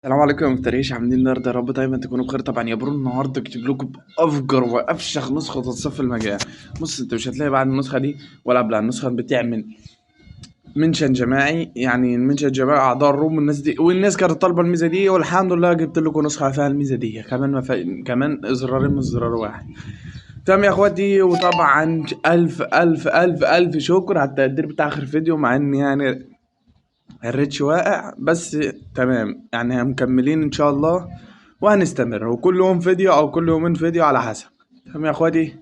السلام عليكم يا مفتريش، عاملين النهارده؟ يا رب دايما تكونوا بخير. طبعا يا برو النهارده جبت لكم بافجر وافشخ نسخه تتصف في المجال. بص، انت مش هتلاقي بعد النسخه دي ولا قبلها. النسخه بتعمل منشن جماعي، يعني منشن جماعي اعضاء الروم والناس دي، والناس كانت طالبه الميزه دي، والحمد لله جبت لكم نسخه فيها الميزه دي كمان. كمان زرارين من زرار واحد. تمام يا اخواتي، وطبعا الف الف الف الف شكر على التقدير بتاع اخر فيديو، مع ان يعني الريتش واقع، بس تمام يعني مكملين ان شاء الله وهنستمر، وكل يوم فيديو او كل يومين فيديو على حسب. تمام يا اخواتي.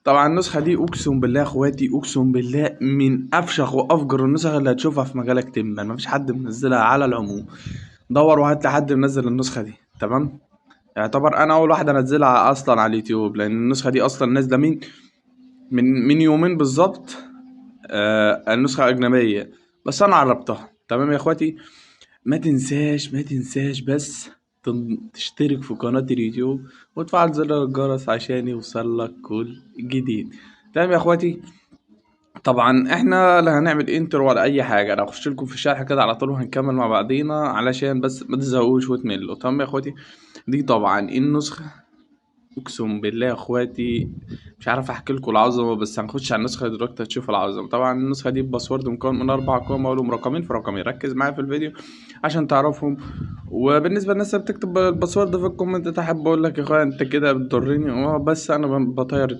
طبعا النسخه دي اقسم بالله يا اخواتي، اقسم بالله من افشخ وافجر النسخ اللي هتشوفها في مجالك تما. مفيش حد منزلها على العموم. دور وهات لي حد منزل النسخه دي. تمام. يعتبر انا اول واحد انزلها اصلا على اليوتيوب، لان النسخه دي اصلا نازله من يومين بالظبط. النسخه اجنبيه، بس انا عربتها. تمام يا اخواتي. ما تنساش بس تشترك في قناة اليوتيوب وتفعل زر الجرس عشان يوصلك كل جديد. تمام يا اخواتي. طبعا احنا لا هنعمل انترو ولا اي حاجة، انا هخش لكم في الشرح كده على طول وهنكمل مع بعضينا علشان بس ما تزهقوش وتملوا. تمام يا اخواتي. دي طبعا النسخة. اقسم بالله يا اخواتي، مش عارف احكي لكم العظمه، بس هنخش على النسخه دلوقتي هتشوفوا العظمه. طبعا النسخه دي باسورد مكون من 4 ارقام، اولهم رقمين في رقمين. ركز معايا في الفيديو عشان تعرفهم. وبالنسبه للناس اللي بتكتب الباسورد في الكومنت تحب اقول لك يا اخويا، انت كده بتضرني، بس انا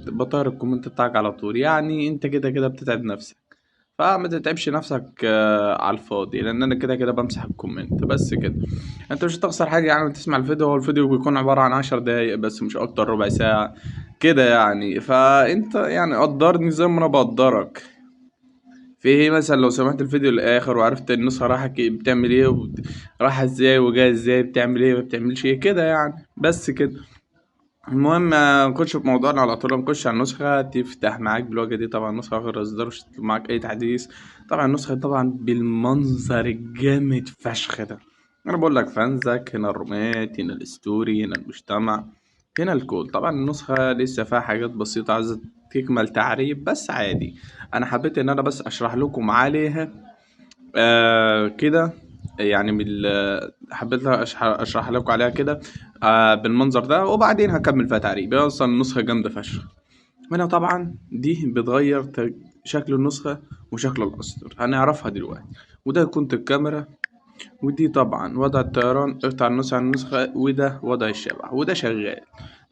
بطير الكومنت بتاعك على طول، يعني انت كده كده بتتعب نفسك. فما تتعبش نفسك على الفاضي، لان انا كده كده بمسح الكومنت بس كده. انت مش هتخسر حاجه يعني تسمع الفيديو. هو الفيديو بيكون عباره عن 10 دقايق بس، مش اكتر، ربع ساعه كده يعني. فانت يعني قدرني زي ما انا بقدرك. في ايه مثلا لو سمعت الفيديو للاخر وعرفت النسخه رايحه بتعمل ايه رايحه ازاي وجايه ازاي، بتعمل ايه ما بتعملش ايه كده يعني، بس كده. المهم نخش في موضوعنا على طول. نخش على النسخة تفتح معاك بالواجهة دي. طبعا النسخة غير إصدار، مش هتطلب معاك أي تحديث. طبعا النسخة طبعا بالمنظر الجامد فشخ ده. أنا بقول لك فانزك هنا، الرومات هنا، الستوري هنا، المجتمع هنا، الكل. طبعا النسخة لسه فيها حاجات بسيطة عايزة تكمل تعريب، بس عادي. أنا حبيت إن أنا بس أشرح لكم عليها كده. يعني حبيت اشرح لكم عليها كده بالمنظر ده، وبعدين هكمل فيها تعريب. هي اصلا النسخه جامده فشخ. هنا طبعا دي بتغير شكل النسخه وشكل الاسطر، هنعرفها دلوقتي. وده كنت الكاميرا، ودي طبعا وضع الطيران بتاع النسخه، وده وضع الشبح، وده شغال.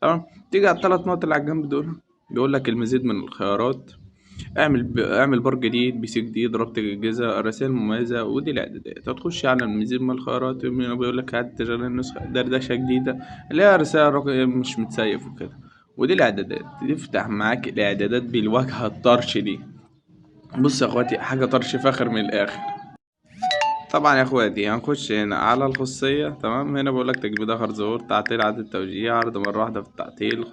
تمام. تيجي على ال3 نقط اللي على الجنب دول، بيقول لك المزيد من الخيارات. اعمل بار جديد، بي سي جديد، ربط الأجهزة، رسائل مميزة، ودي الإعدادات. هتخش على المزيد من الخيارات، بيقول لك هات تشغيل النسخة، دردشة جديدة اللي هي رسائل رقم مش متسيف وكده. ودي الإعدادات. تفتح معاك الإعدادات بالواجهة الطرش دي. بص يا اخواتي، حاجة طرش فاخر من الآخر. طبعا يا اخواتي هنخش هنا على الخصوصية. تمام. هنا بقول لك تجميد اخر ظهور، تعطيل، اعادة توجيه، عرض مرة واحدة في التعطيل،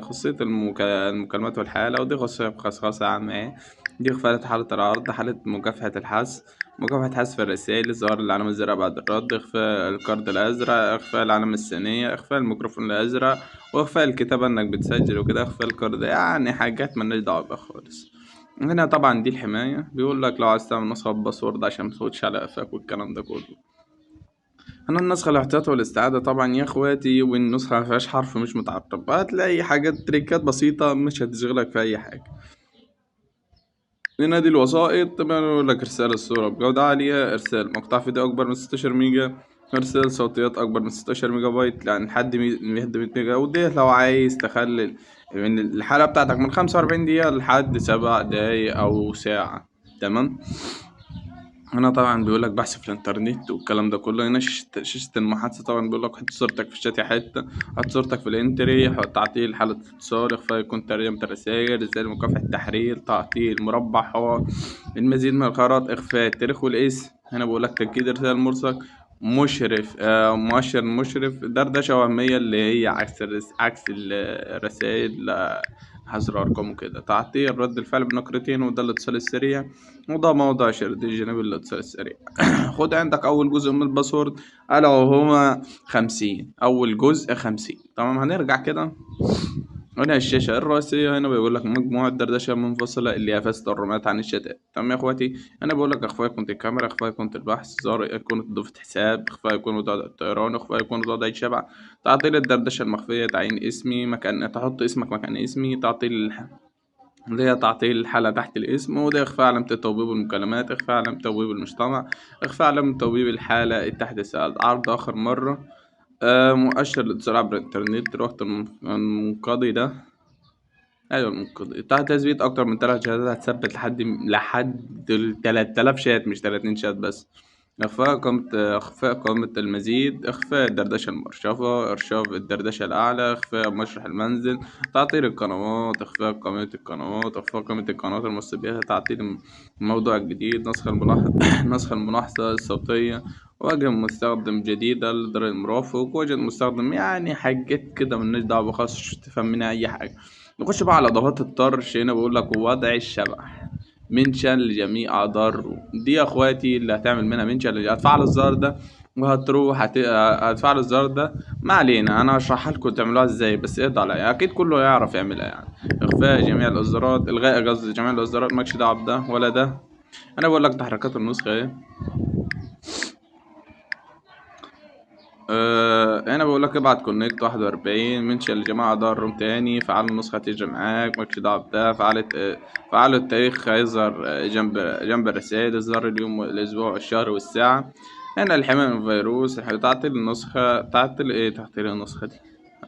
خصوصية المكالمات والحالة، ودي خصوصية بخصخصة عامة اهي. دي إخفاء حالة العرض، حالة مكافحة الحذف، مكافحة حذف الرسائل، إظهار العلامة الزرقاء بعد الرد، إخفاء الكارد الأزرق، إخفاء العلامة الثانية، إخفاء الميكروفون الأزرق، وإخفاء الكتابة إنك بتسجل وكده، إخفاء الكارد، يعني حاجات ملناش دعوة بيها خالص. هنا طبعا دي الحماية، بيقول لك لو عايز تعمل نسخة باسورد عشان متفوتش على قفاك والكلام ده كله. هنا النسخة الاحتياطي والاستعادة طبعا يا اخواتي، والنسخة مفيهاش حرف مش متعرب. هتلاقي حاجات تريكات بسيطة مش هتشغلك في أي حاجة. هنا دي الوسائط. طبعا يقول لك إرسال الصورة بجودة عالية، إرسال مقطع فيديو أكبر من 16 ميجا، إرسال صوتيات أكبر من 16 ميجا بايت، يعني لحد 100 ميجا. ودي لو عايز تخلي من الحالة بتاعتك من 45 دقيقة لحد 7 دقايق أو ساعة. تمام. هنا طبعا بيقول لك بحث في الانترنت والكلام ده كله. هنا شاشة المحادثة. طبعا بيقول لك حط صورتك في الشات يا حتة، حط صورتك في الانتري، حط تعطيل حالة اتصال، اخفاء يكون ترجمة الرسائل، رسالة مكافحة تحرير، تعطيل مربع حوار، المزيد من الخيارات، اخفاء التاريخ والاسم. هنا بيقول لك تأكيد رسالة مرسل، مشرف مؤشر مشرف، دردشة وهمية اللي هي عكس الرسائل، حذر أرقام وكده، تعطيل رد الفعل بنقرتين، وده الاتصال السريع، وده موضع شريط الجانبي للاتصال السريع. خد عندك أول جزء من الباسورد، ألا وهما 50. أول جزء 50. تمام. هنرجع كده هنا الشاشة الرئيسية، هنا بيقول لك مجموعة دردشة منفصلة اللي هي فاست الرمات عن الشتات. تمام يا اخواتي. هنا بيقول لك اخفاء ايقونة الكاميرا، اخفاء ايقونة البحث، زر ايقونة اضافة حساب، اخفاء ايقونة وضع الطيران، اخفاء ايقونة وضع الشبع، تعطيل الدردشة المخفية، تعيين اسمي مكان، تحط اسمك مكان اسمي، اللي هي تعطيل الحالة تحت الاسم، وده إخفاء علامة توبيب المكالمات، إخفاء علامة توبيب المجتمع، إخفاء علامة توبيب الحالة التحديثات، عرض آخر مرة، مؤشر الاتصال عبر الإنترنت، وقت المنقضي ده. أيوة المنقضي تحت تثبيت أكتر من 3 شهادات هتثبت لحد 3000 شات، مش 30 شات بس. إخفاء قائمة المزيد، إخفاء الدردشة المرشفة، إرشاف الدردشة الأعلى، إخفاء مشرح المنزل، تعطيل القنوات، إخفاء قائمة القنوات، إخفاء قائمة القنوات المستبيحة، تعطيل الموضوع الجديد، نسخ الملاحظة نسخ الملاحظة الصوتية، وجه مستخدم جديدة للدرجة المرافق، وجه مستخدم، يعني حاجات كده ملناش دعوة خالص، مش تفهم منها أي حاجة. نخش بقى على اضافات الطرش. هنا بيقول لك وضع الشبح، منشن لجميع اعضاء دي يا اخواتي، اللي هتعمل منها منشن هتفعل الزر ده، وهتروح هتفعل الزر ده. ما علينا، انا هشرحها لكم تعملوها ازاي، بس اهدوا عليا، اكيد كله يعرف يعملها يعني. اخفاء جميع الاصدارات، الغاء قصدي جميع الاصدارات، مالكش دعوه بده ولا ده. انا بقول لك تحريكات النسخه ايه. هنا بقول لك ابعت كونكت 41 منشن لجماعة دار روم تاني، فعل النسخة تيجي معاك، مالكش دعوة بده. فعل التاريخ هيظهر جنب الرسائل، إصدار اليوم والأسبوع والشهر والساعة. هنا الحماية من الفيروس، تعطيل النسخة، تعطيل النسخة دي.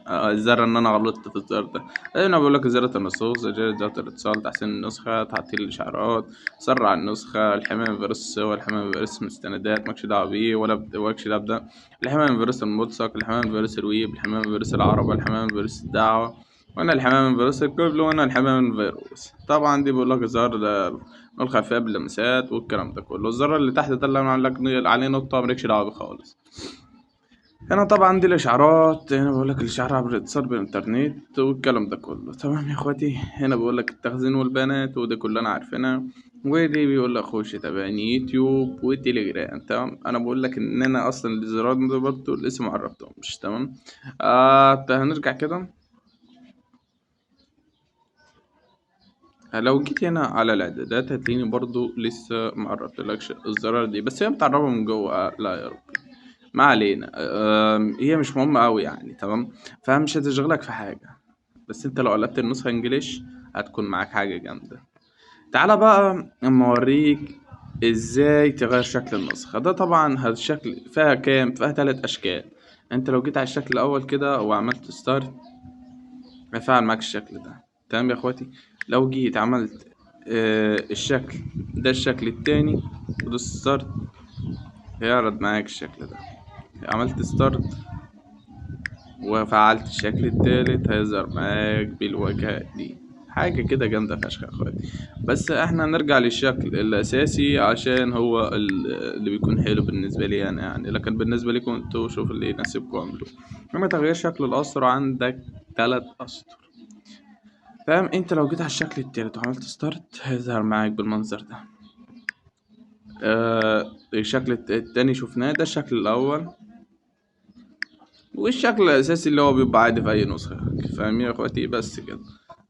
الزر ان انا غلطت في الزر ده. هنا بقول لك ازالة النصوص، ازالة الاتصال، تحسين النسخة، تعطيل الاشعارات، سرع النسخة، الحماية من فيروس الصور، الحماية من فيروس المستندات، مالكش دعوة بيه مالكش دعوة بده. الحماية من فيروس الملصق، الحماية من فيروس الويب، الحماية من فيروس العربة، الحماية من فيروس الدعوة، وانا الحماية من فيروس الكابل، وانا الحماية من فيروس. طبعا دي بقول لك الزر ده الخلفية باللمسات والكلام ده كله. الزر اللي تحت ده اللي انا عامل لك عليه نقطة، مالكش دعوة بيه خالص. هنا طبعا دي الاشعارات، هنا بقول لك الاشعار عبر الاتصال بالانترنت والكلام ده كله. تمام يا اخواتي. هنا بقول لك التخزين والبيانات، وده كلنا عارفينها. ودي بيقول لك خش تابعني يوتيوب وتليجرام. تمام. انا بقول لك ان انا اصلا الزرار ده برضه لسه ما عرفتهمش. تمام. هنرجع كده. لو جيت هنا على الاعدادات هتلاقيني برضو لسه ما عرفتلكش الزرار دي، بس هي متعربة من جوه. لا يا ربي، ما علينا. هي مش مهمة أوي يعني. تمام. فمش هتشغلك في حاجة، بس انت لو قلبت النسخة انجليش هتكون معاك حاجة جامدة. تعالى بقى اما اوريك ازاي تغير شكل النسخة. ده طبعا هذا الشكل فيها كام، فيها 3 اشكال. انت لو جيت على الشكل الاول كده وعملت ستارت هيفعل معاك الشكل ده. تمام يا اخواتي. لو جيت عملت الشكل ده، الشكل التاني، ودوس ستارت، هيعرض معاك الشكل ده. عملت ستارت وفعلت الشكل التالت هيظهر معاك بالواجهة دي. حاجة كده جامدة فشخ يا اخواتي. بس احنا نرجع للشكل الاساسي عشان هو اللي بيكون حلو بالنسبة لي انا يعني، لكن بالنسبة لكم انتوا شوفوا اللي يناسبكم اعملوه. اما تغيير شكل الاسطر، عندك 3 اسطر. فاهم. انت لو جيت على الشكل التالت وعملت ستارت هيظهر معاك بالمنظر ده. الشكل التاني شفناه، ده الشكل الاول، والشكل الاساسي اللي هو بيبقى عادي في اي نسخة. فاهمين يا اخواتي؟ بس كده.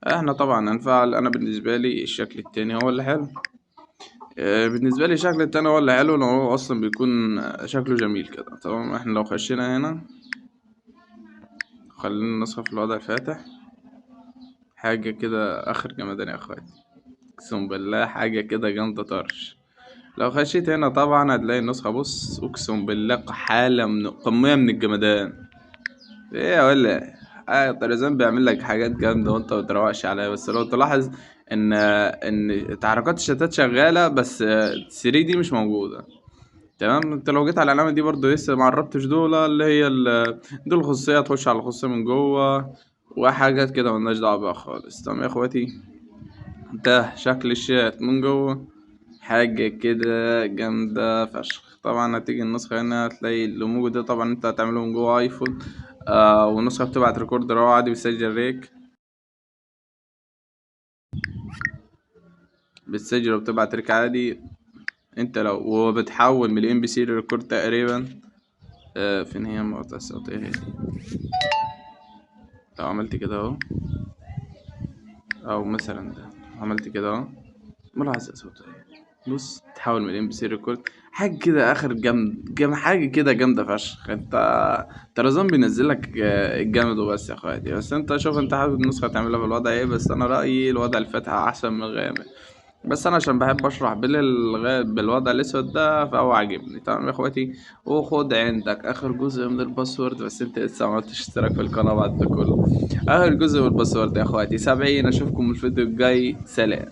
احنا طبعا هنفعل. انا بالنسبة لي الشكل التاني هو اللي حلو. بالنسبة لي الشكل التاني هو اللي حلو، لأن هو اصلا بيكون شكله جميل كده. تمام. احنا لو خشينا هنا، خلينا النسخة في الوضع الفاتح، حاجة كده اخر جمدان يا اخواتي. اقسم بالله حاجة كده جامدة طرش. لو خشيت هنا طبعا هتلاقي النسخة، بص اقسم بالله حالة من قمية من الجمدان. ايه يا ولا. طرزان بيعمل لك حاجات جامدة وانت متروقش عليها. بس لو تلاحظ ان تحركات الشتات شغالة، بس 3 دي مش موجودة. تمام. انت لو جيت على العلامة دي برضو لسه معربتش دول، اللي هي دول الخصوصية، تخش على الخصوصية من جوه وحاجات كده ملناش دعوة بيها خالص. تمام يا اخواتي. ده شكل الشات من جوه، حاجة كده جامدة فشخ. طبعا هتيجي النسخة هنا هتلاقي اللومو ده، طبعا انت هتعمله من جوه ايفون. والنسخة بتبعت ريكوردر هو عادي، بتسجل ريك، بتسجل وبتبعت ريك عادي. انت لو وبتحول من الام بي سي للريكورد تقريبا. فين هي المقاطع الصوتية هي دي. لو عملت كده اهو او مثلا ده عملت كده اهو، ملاحظة صوتية، بص تحول من ام بي سي ريكورد، حاجة كده اخر حاجة كده جامدة فشخ. انت رزان بينزل لك الجامد وبس يا اخواتي. بس انت شوف انت حابب النسخة تعملها بالوضع ايه، بس انا رأيي الوضع الفاتحة احسن من الغامق. بس انا عشان بحب اشرح بالوضع الاسود ده فهو عاجبني. تمام يا اخواتي، وخد عندك اخر جزء من الباسورد، بس انت لسه ما عملتش اشتراك في القناة بعد ده كله. اخر جزء من الباسورد يا اخواتي 70. اشوفكم الفيديو الجاي، سلام.